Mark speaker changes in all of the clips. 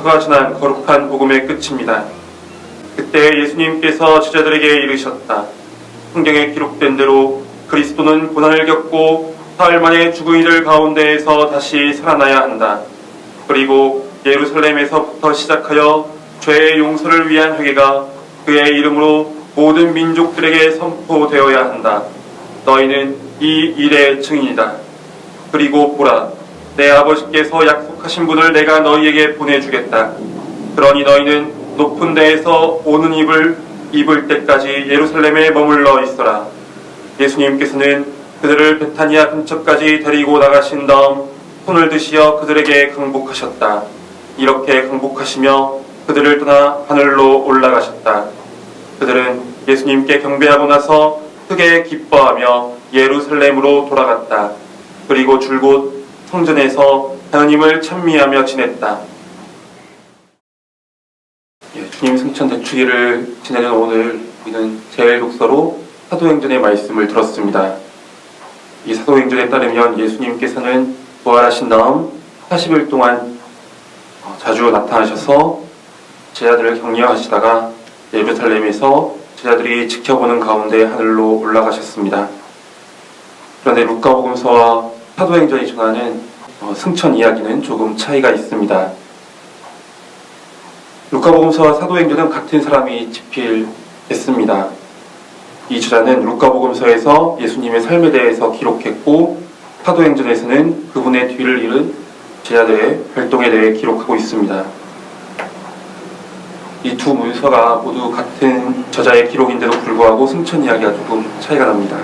Speaker 1: 그가 전한 거룩한 복음의 끝입니다. 그때 예수님께서 제자들에게 이르셨다. 성경에 기록된 대로 그리스도는 고난을 겪고 사흘 만에 죽은 이들 가운데에서 다시 살아나야 한다. 그리고 예루살렘에서부터 시작하여 죄의 용서를 위한 회개가 그의 이름으로 모든 민족들에게 선포되어야 한다. 너희는 이 일의 증인이다. 그리고 보라, 내 아버지께서 약속하신 분을 내가 너희에게 보내주겠다. 그러니 너희는 높은 데에서 오는 입을 입을 때까지 예루살렘에 머물러 있어라. 예수님께서는 그들을 베타니아 근처까지 데리고 나가신 다음 손을 드시어 그들에게 강복하셨다. 이렇게 강복하시며 그들을 떠나 하늘로 올라가셨다. 그들은 예수님께 경배하고 나서 크게 기뻐하며 예루살렘으로 돌아갔다. 그리고 줄곧 성전에서 하나님을 찬미하며 지냈다. 주님 승천 대축일을 지내는 오늘 우리는 제1독서로 사도행전의 말씀을 들었습니다. 이 사도행전에 따르면 예수님께서는 부활하신 다음 40일 동안 자주 나타나셔서 제자들을 격려하시다가 예루살렘에서 제자들이 지켜보는 가운데 하늘로 올라가셨습니다. 그런데 루카복음서와 사도행전이 전하는 승천 이야기는 조금 차이가 있습니다. 루카복음서와 사도행전은 같은 사람이 집필했습니다. 이 저자는 루카복음서에서 예수님의 삶에 대해서 기록했고 사도행전에서는 그분의 뒤를 이은 제자들의 활동에 대해 기록하고 있습니다. 이 두 문서가 모두 같은 저자의 기록인데도 불구하고 승천 이야기가 조금 차이가 납니다.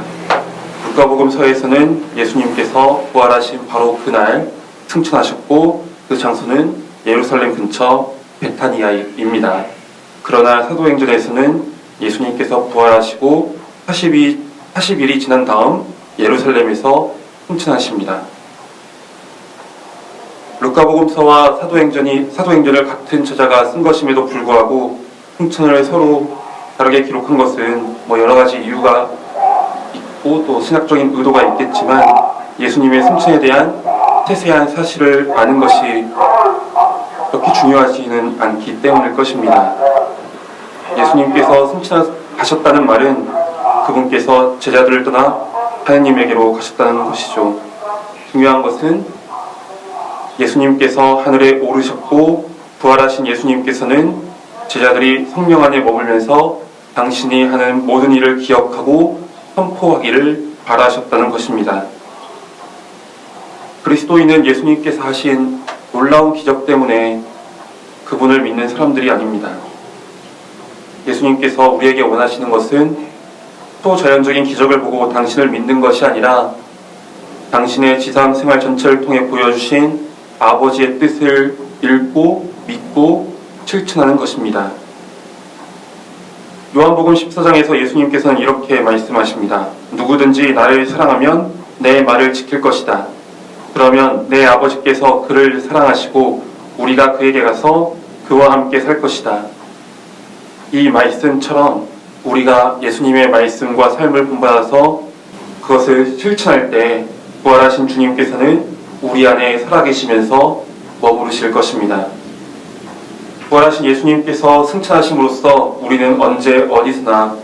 Speaker 1: 루카복음서에서는 예수님께서 부활하신 바로 그날 승천하셨고 그 장소는 예루살렘 근처 베타니아입니다. 그러나 사도행전에서는 예수님께서 부활하시고 40일이 지난 다음 예루살렘에서 승천하십니다. 루카복음서와 사도행전을 같은 저자가 쓴 것임에도 불구하고 승천을 서로 다르게 기록한 것은 여러 가지 이유가 있고 또 신학적인 의도가 있겠지만 예수님의 승천에 대한 세세한 사실을 아는 것이 그렇게 중요하지는 않기 때문일 것입니다. 예수님께서 승천하셨다는 말은 그분께서 제자들을 떠나 하느님에게로 가셨다는 것이죠. 중요한 것은 예수님께서 하늘에 오르셨고 부활하신 예수님께서는 제자들이 성령 안에 머물면서 당신이 하는 모든 일을 기억하고 선포하기를 바라셨다는 것입니다. 그리스도인은 예수님께서 하신 놀라운 기적 때문에 그분을 믿는 사람들이 아닙니다. 예수님께서 우리에게 원하시는 것은 초자연적인 기적을 보고 당신을 믿는 것이 아니라 당신의 지상 생활 전체를 통해 보여주신 아버지의 뜻을 읽고 믿고 실천하는 것입니다. 요한복음 14장에서 예수님께서는 이렇게 말씀하십니다. 누구든지 나를 사랑하면 내 말을 지킬 것이다. 그러면 내 아버지께서 그를 사랑하시고 우리가 그에게 가서 그와 함께 살 것이다. 이 말씀처럼 우리가 예수님의 말씀과 삶을 본받아서 그것을 실천할 때 부활하신 주님께서는 우리 안에 살아계시면서 머무르실 것입니다. 부활하신 예수님께서 승천하심으로써 우리는 언제 어디서나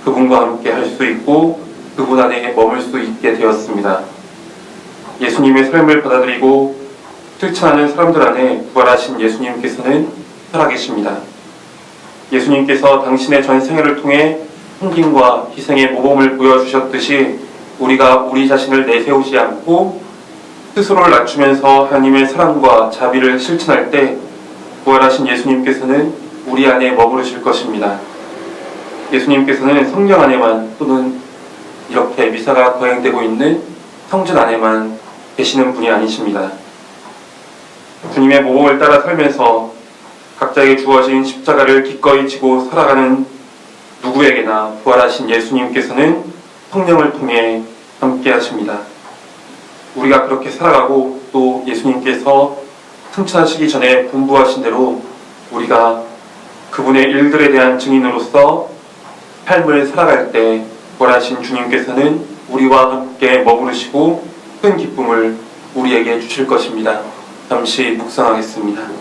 Speaker 1: 그분과 함께 할 수 있고 그분 안에 머물 수 있게 되었습니다. 예수님의 삶을 받아들이고 실천하는 사람들 안에 부활하신 예수님께서는 살아계십니다. 예수님께서 당신의 전생애를 통해 헌신과 희생의 모범을 보여주셨듯이 우리가 우리 자신을 내세우지 않고 스스로를 낮추면서 하나님의 사랑과 자비를 실천할 때 부활하신 예수님께서는 우리 안에 머무르실 것입니다. 예수님께서는 성령 안에만 또는 이렇게 미사가 거행되고 있는 성전 안에만 계시는 분이 아니십니다. 주님의 모범을 따라 살면서 각자에게 주어진 십자가를 기꺼이 지고 살아가는 누구에게나 부활하신 예수님께서는 성령을 통해 함께 하십니다. 우리가 그렇게 살아가고 또 예수님께서 승천하시기 전에 분부하신 대로 우리가 그분의 일들에 대한 증인으로서 삶을 살아갈 때 부활하신 주님께서는 우리와 함께 머무르시고 큰 기쁨을 우리에게 주실 것입니다. 잠시 묵상하겠습니다.